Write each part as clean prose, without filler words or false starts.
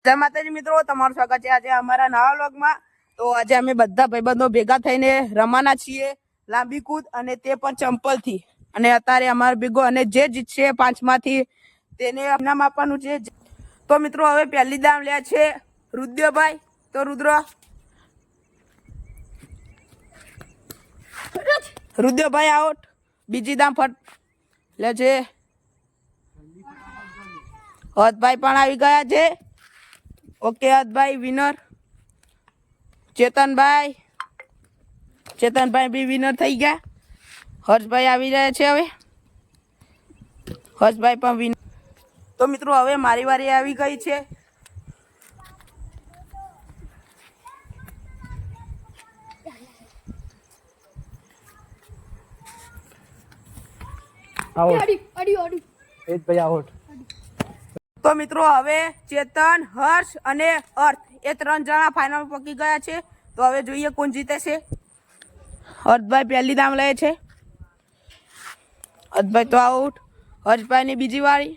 જય માતાજી મિત્રો, તમારું સ્વાગત છે આજે અમારા નવા વ્લોગમાં। તો આજે અમે બધા ભાઈબંધો ભેગા થઈને રમવાના છીએ લાંબી કૂદ, અને તે પણ ચંપલથી। અને અત્યારે અમારો ભેગો અને જે જીતશે પાંચમાંથી તેને ઇનામ આપવાનું છે। તો મિત્રો હવે પહેલી દામ લે છે રુદ્રભાઈ। તો રુદ્રભાઈ આઉટ। બીજી દામ ફટ લે છે હર્ષભાઈ પણ આવી ગયા છે। Okay Harshbhai winner. ચેતનભાઈ બી વિનર થઈ ગયા। હર્ષભાઈ આવી રહ્યા છે હવે। હર્ષભાઈ પણ વિનર। તો મિત્રો હવે મારી વારી આવી ગઈ છે। તો મિત્રો હવે ચેતન, હર્ષ અને અર્થ એ 3 જણા ફાઇનલ પકી ગયા છે। તો હવે જોઈએ કોણ જીતે છે। હર્ષભાઈ પહેલી દામ લે છે। હર્ષભાઈ તો આઉટ। હર્ષભાઈ ની બીજી વારી।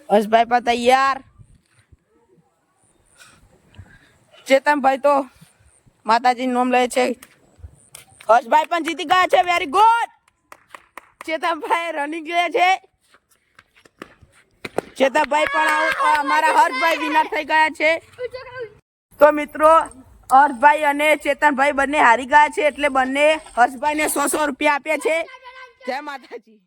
હર્ષભાઈ પણ તૈયાર। ચેતનભાઈ તો માતાજી નોમ લે છે। હર્ષભાઈ પણ જીતી ગયા છે। Very good. ચેતનભાઈ રનિંગ લે છે। ચેતનભાઈ પણ આઉટ। અમારા હર્ષભાઈ વિનર થઈ ગયા છે। તો મિત્રો હર્ષભાઈ અને ચેતનભાઈ બંને હારી ગયા છે, એટલે બંને હર્ષભાઈને 100 રૂપિયા આપ્યા છે। જય માતાજી।